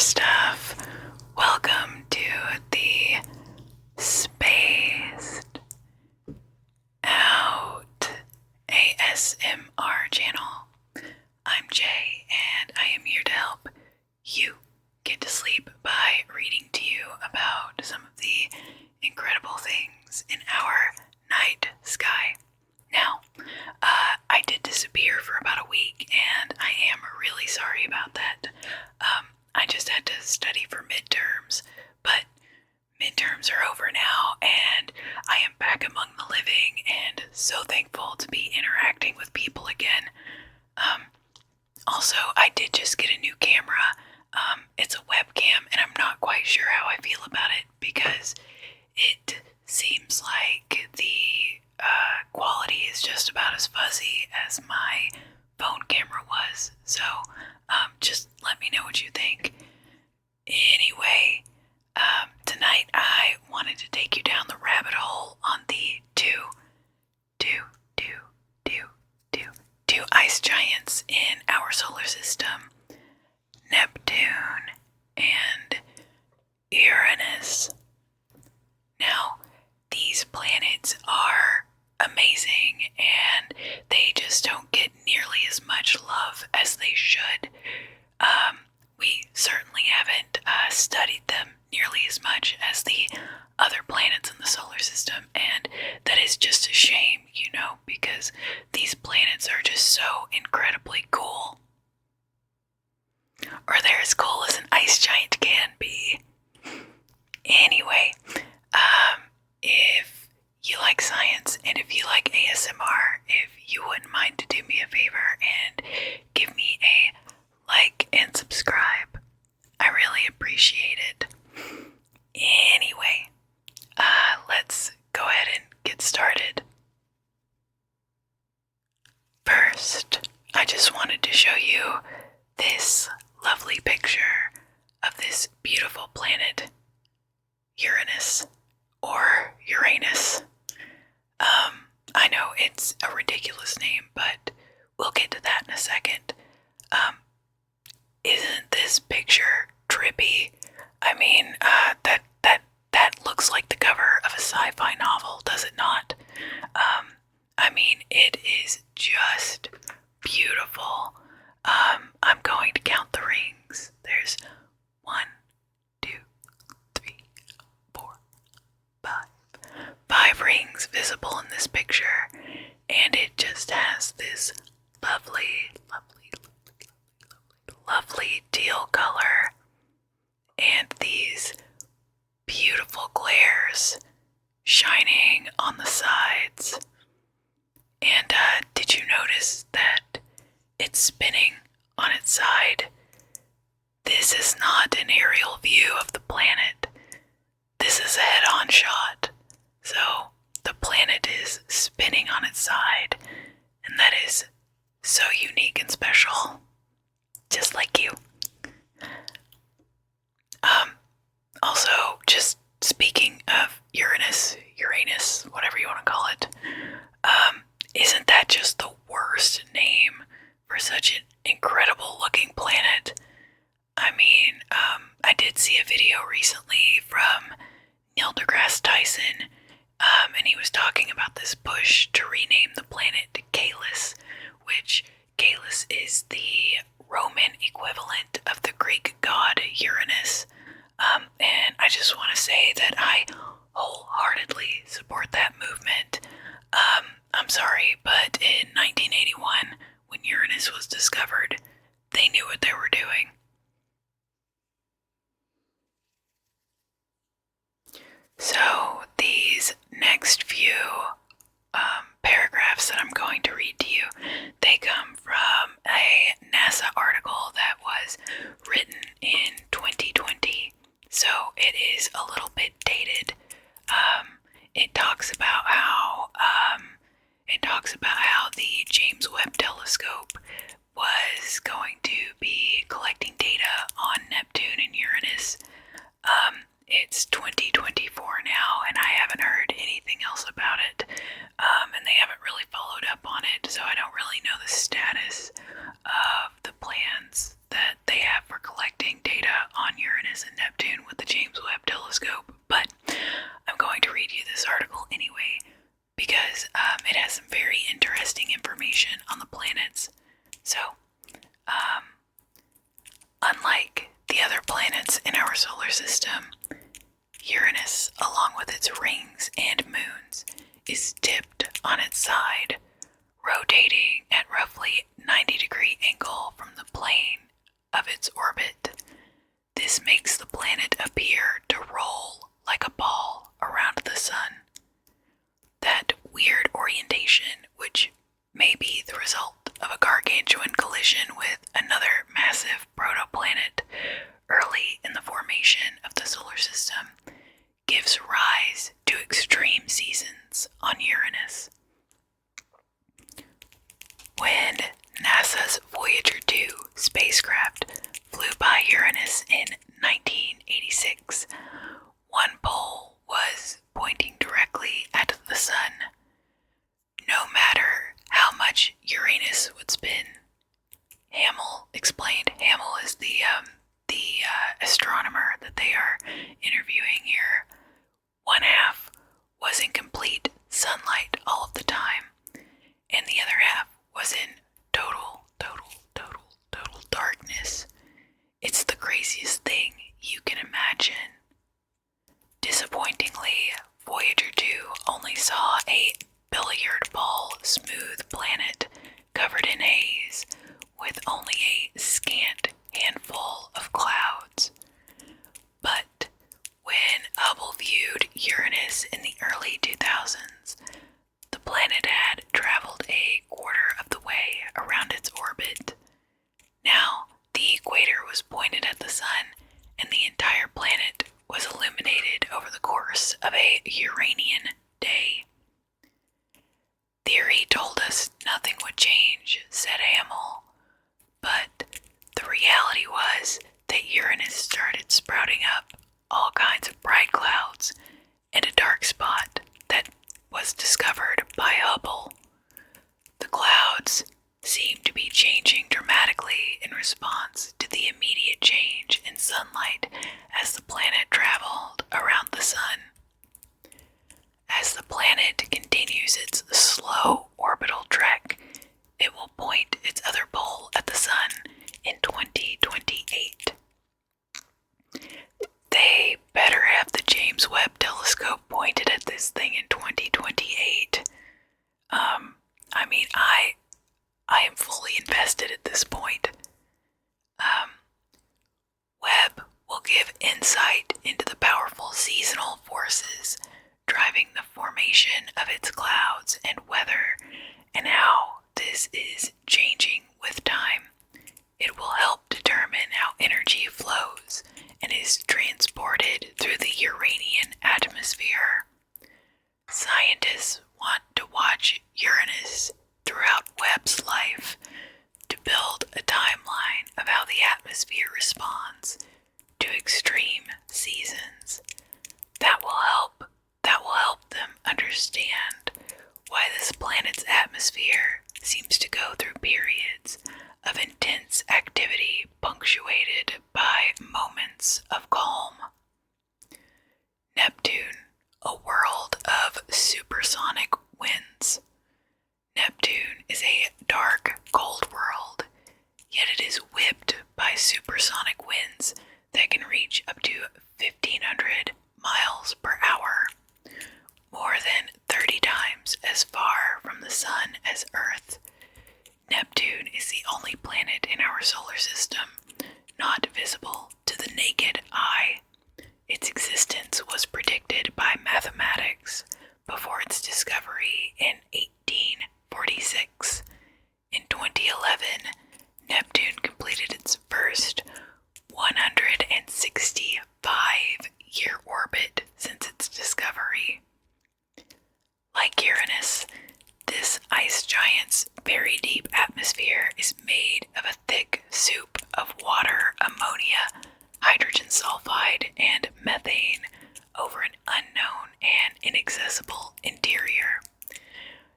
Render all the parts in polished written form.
StarStuff. Welcome to the Spaced Out ASMR channel. I'm Jay, and I am here to help you get to sleep by reading to you about some of the incredible things in our night sky. Now, I did disappear for about a week, and I am really sorry about that. I just had to study for midterms, but midterms are over now, and I am back among the living, and so thankful to be interacting with people again. Also, I did just get a new camera. It's a webcam, and I'm not quite sure how I feel about it because it seems like the quality is just about as fuzzy as my phone camera was. So just let me know what you think. Anyway, tonight I wanted to take you down the rabbit hole on the two ice giants in our solar system, Neptune and Uranus. Now, these planets are amazing, and they just don't get nearly as much love as they should. We certainly haven't studied them nearly as much as the other planets in the solar system, and that is just a shame, because these planets are just so incredibly cool. Or they're as cool as an ice giant can be. Anyway, if you like science and if you like ASMR, if you wouldn't mind to do me a favor and give me a like and subscribe, I really appreciate it. Anyway, let's go ahead and get started. First, I just wanted to show you this lovely picture of this beautiful planet, Uranus, or Uranus. I know it's a ridiculous name, but we'll get to that in a second. Isn't this picture trippy? I mean, that looks like the cover of a sci-fi novel, does it not? I mean, it is just beautiful. I'm going to count the rings. There's 1, 2, 3, 4, 5. 5 rings visible in this picture, and it just has this lovely teal color and these beautiful glares shining on the sides. And did you notice that it's spinning on its side? This is not an aerial view of the planet. This is a head-on shot. So the planet is spinning on its side, and that is so unique and special, just like you. Also, just speaking of Uranus, whatever you want to call it, isn't that just the worst name for such an incredible looking planet? I mean, I did see a video recently from Neil deGrasse Tyson, and he was talking about this push to rename the planet Caelus, which Caelus is the Roman equivalent of the Greek god Uranus. And I just want to say that I wholeheartedly support that movement. I'm sorry, but in 1981, when Uranus was discovered, they knew what they were doing. So these next few paragraphs that I'm going to read to you, they come from a NASA article that was written in 2020, so it is a little bit dated. It talks about how the James Webb Telescope was going to be collecting data on Neptune and Uranus. It's 2024 now, and I haven't heard anything else about it, and they haven't really followed up on it, so I don't really know the status of the plans that they have for collecting data on Uranus and Neptune with the James Webb Telescope, but I'm going to read you this article anyway because it has some very interesting information on the planets. So, unlike the other planets in our solar system, Uranus, along with its rings and moons, is tipped on its side, rotating at roughly 90-degree angle from the plane of its orbit. This makes the planet appear to roll like a ball around the sun. That weird orientation, which may be the result of a gargantuan collision with another massive protoplanet early in the formation of the solar system, gives rise to extreme seasons on Uranus. When NASA's Voyager 2 spacecraft flew by Uranus in 1986, one pole was pointing directly at the sun. No matter how much Uranus would spin, Hamill explained. Hamill is the astronomer that they are interviewing here. One half was in complete sunlight all of the time, and the other half was in total darkness. It's the craziest thing you can imagine. Disappointingly, Voyager 2 only saw a billiard ball smooth planet covered in haze with only a scant handful of clouds. But when Hubble viewed Uranus in the early 2000s, the planet had traveled a quarter of the way around its orbit. Now, the equator was pointed at the sun, and the entire planet was illuminated over the course of a Uranian day. Theory told us nothing would change, said Hamill, but the reality was that Uranus started sprouting up all kinds of bright clouds and a dark spot that was discovered by Hubble. The clouds seemed to be changing dramatically in response to the immediate change in sunlight as the planet traveled around the sun. As the planet continues its slow orbital trek, it will point its other pole at the sun in 2028. They better have the James Webb Telescope pointed at this thing in 2028. I am fully invested at this point. Webb will give insight into the powerful seasonal forces driving the formation of its clouds and weather, and how this is changing with time. It will help determine how energy flows and is transported through the Uranian atmosphere. Scientists want to watch Uranus throughout Webb's life to build a timeline of how the atmosphere responds to extreme seasons. That will help them understand why this planet's atmosphere seems to go through periods of intense activity punctuated by moments of calm. Neptune, a world of supersonic winds. Neptune is a dark, cold world, yet it is whipped by supersonic winds that can reach up to 1,500 miles per hour, more than 30 times as far from the sun as Earth. Neptune is the only planet in our solar system not visible to the naked eye. Its existence was predicted by mathematics before its discovery in 1846. In 2011, Neptune completed its first 165-year orbit since its discovery. Like Uranus, this ice giant's very deep atmosphere is made of a thick soup of water, ammonia, hydrogen sulfide, and methane over an unknown and inaccessible interior.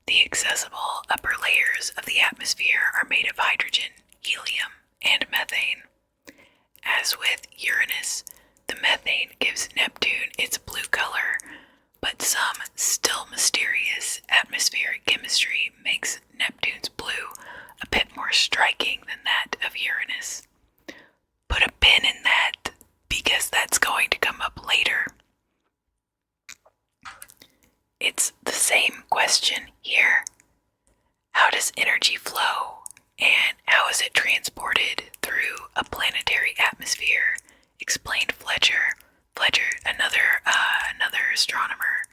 The accessible upper layers of the atmosphere are made of hydrogen, helium, and methane. As with Uranus, The methane gives Neptune its blue color, but some still mysterious atmospheric chemistry makes Neptune's blue a bit more striking than that of Uranus. Put a pin in that, because that's going to come up later. It's the same question here. How does energy flow, and how is it transported through a planetary atmosphere? Explained Fletcher. Fletcher, another astronomer.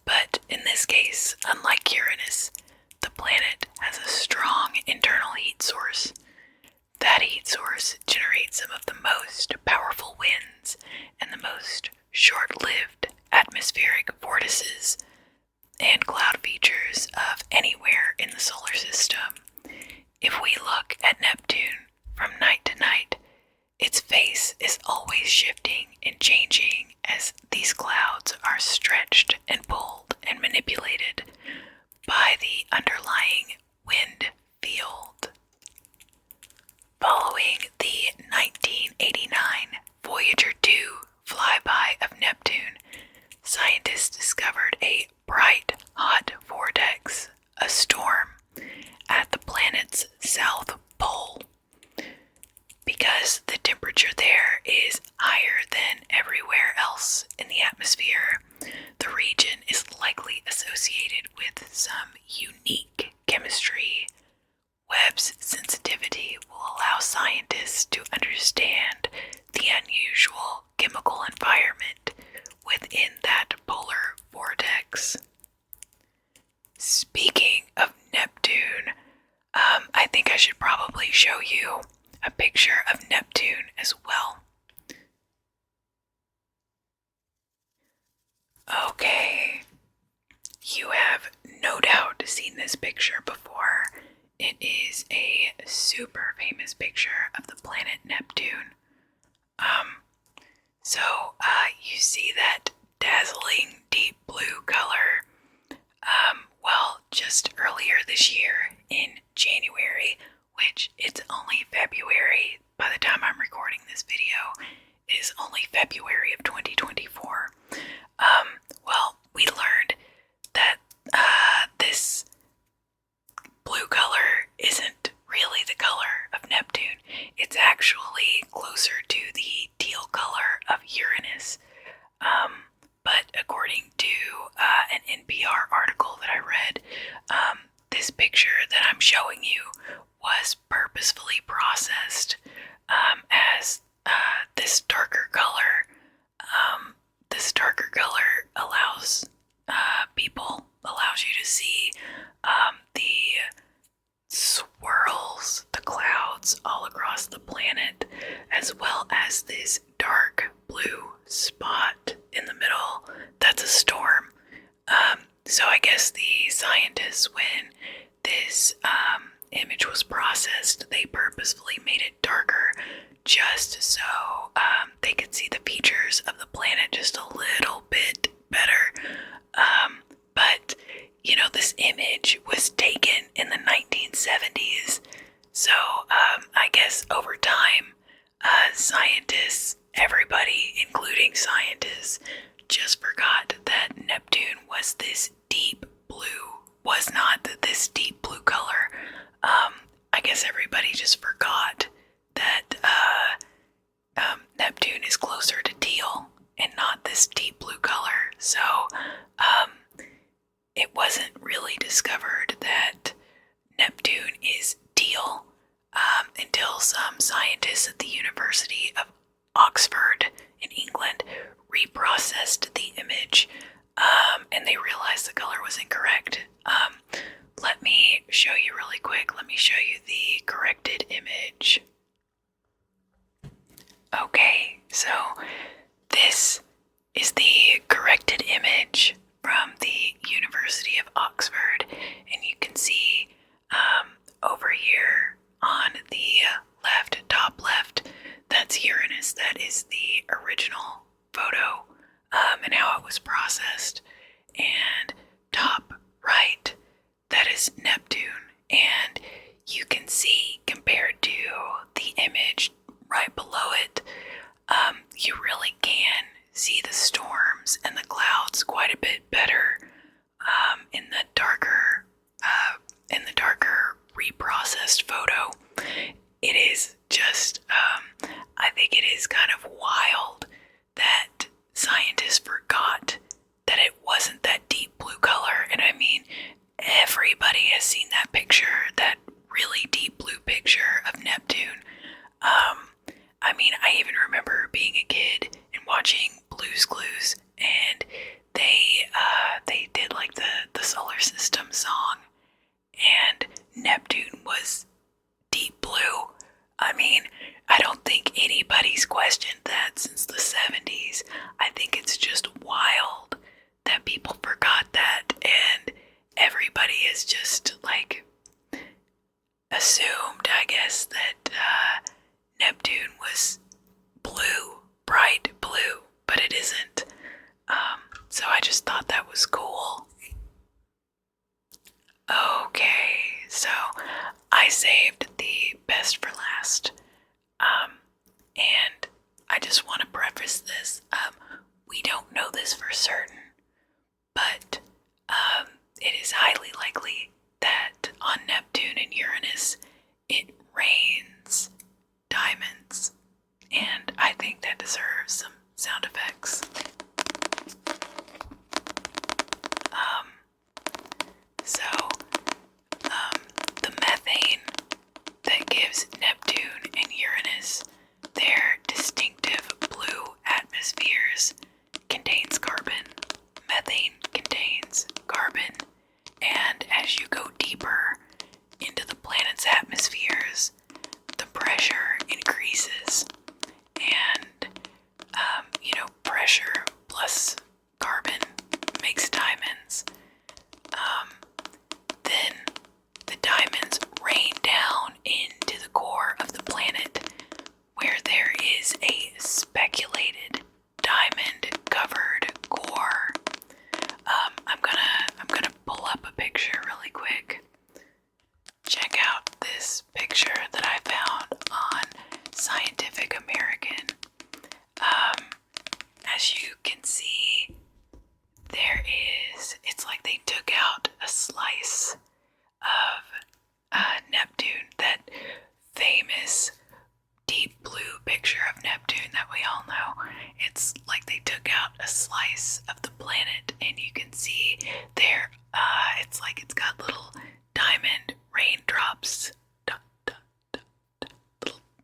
But in this case, unlike Uranus, the planet has a strong internal heat source. That heat source generates some of the most powerful winds and the most short-lived atmospheric vortices and cloud features of anywhere in the solar system. If we look at Neptune from night to night, its face is always shifting and changing as these clouds are stretched and pulled and manipulated by the underlying wind field. Following the 1989 Voyager 2 flyby of Neptune, scientists discovered a bright, hot vortex, a storm, at the planet's south pole. Because the temperature there is higher than everywhere else in the atmosphere, the region is likely associated with some unique chemistry. Webb's sensitivity will allow scientists to understand the unusual chemical environment within that polar vortex. Speaking of Neptune, I think I should probably show you a picture of Neptune as well. Okay, you have no doubt seen this picture before. It is a super famous picture of the planet Neptune. You see that dazzling deep blue color. Well, just earlier this year in January, which it's only February by the time I'm recording this video, it is only February of 2024. Well, we learned that this blue color isn't really the color of Neptune. It's actually closer to the teal color of Uranus. But according to an NPR article that I read, this picture that I'm showing you was purposefully processed as this darker color. This darker color allows you to see the swirls, the clouds all across the planet, as well as this dark blue spot in the middle. That's a storm. So I guess the scientists, when this image was processed, they purposefully made it darker just so they could see the features of the planet just a little bit better. But, you know, this image was taken in the 1970s. So I guess over time, scientists, everybody, including scientists, just forgot that Neptune was this deep blue, was not this deep blue color. I guess everybody just forgot that Neptune is closer to teal and not this deep blue color. So it wasn't really discovered that Neptune is teal until some scientists at the University of Oxford in England reprocessed the image, and they realized the color was incorrect. Let me show you really quick. Let me show you the corrected image. Okay, so this is the corrected image from the University of Oxford, and you can see over here on the top left, that's Uranus. That is the original photo and how it was processed. And top right, that is Neptune. And you can see, compared to the image right below it, you really can see the storms and the clouds quite a bit better in the darker reprocessed photo. It is just, I think it is kind of wild that scientists forgot that it wasn't that deep blue color. And I mean, everybody has seen that picture, that really deep blue picture of Neptune. I mean, I even remember being a kid and watching Blue's Clues, and they did like the solar system song, and Neptune was deep blue. I mean, I don't think anybody's questioned that since the 70s. I think it's just wild that people forgot that, and everybody has just like assumed, I guess, that Neptune was blue, bright blue, but it isn't. So I just thought that was cool. Okay, so I saved the best for last. And I just want to preface this. We don't know this for certain, but it is highly likely that on Neptune and Uranus it rains diamonds, and I think that deserves some sound effects. The methane that gives Neptune and Uranus their distinctive blue atmospheres contains carbon. Methane contains carbon, and as you go deeper into the planet's atmospheres, the pressure increases, and pressure plus carbon makes diamonds. Then the diamonds rain down into the core of the planet, where there is a speculated diamond-covered core. I'm gonna pull up a picture really quick. Check out this picture that I found on Scientific American. As you can see, it's like they took out a slice of Neptune, that famous deep blue picture of Neptune that we all know. It's like they took out a slice of the planet, and you can see there, it's like it's got little diamond raindrops,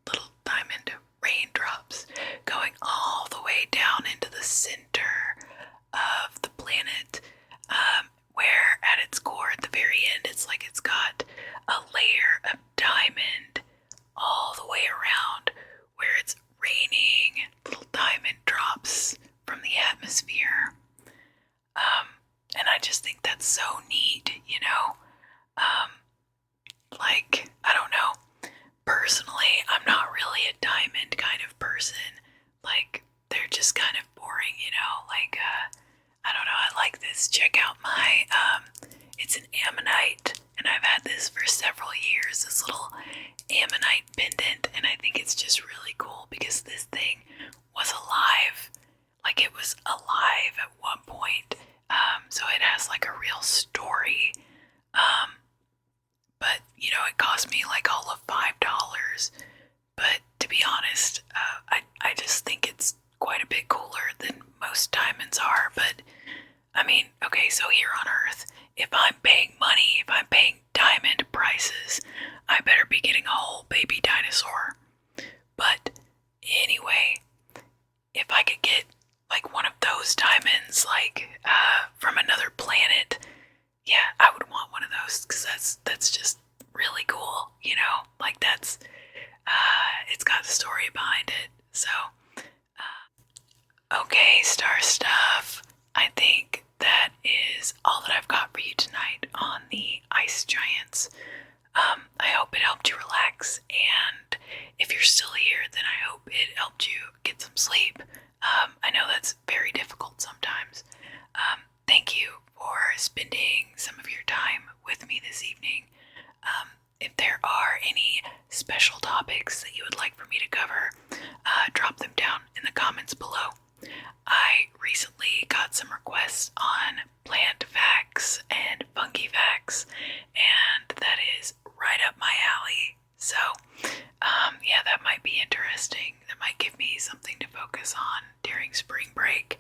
little diamond raindrops going all the way down into the center of the planet, where at its core, at the very end, it's like it's got a layer of diamond all the way around, where it's raining little diamond drops from the atmosphere. And I just think that's so neat, I don't know. Personally, I'm not really a diamond kind of person. Like, they're just kind of boring, I don't know, I like this. Check out my, it's an ammonite, and I've had this for several years, this little ammonite pendant, and I think it's just really cool because this thing was alive. Like, it was alive at one point, so it has like a real story, but, it cost me like all of $5, but to be honest, I just think it's quite a bit cooler than most diamonds are. But I mean, okay, so here on Earth, if I'm paying money, if I'm paying diamond prices, I better be getting a whole baby dinosaur. But anyway, if I could get like one of those diamonds, like from another planet, yeah, I would want one of those, because that's just really cool, like that's it's got a story behind it. So okay, StarStuff, I think that is all that I've got for you tonight on the ice giants. I hope it helped you relax, and if you're still here, then I hope it helped you get some sleep. I know that's very difficult sometimes. Thank you for spending some of your time with me this evening. If there are any special topics that you would like for me to cover, drop them down in the comments might be interesting, that might give me something to focus on during spring break.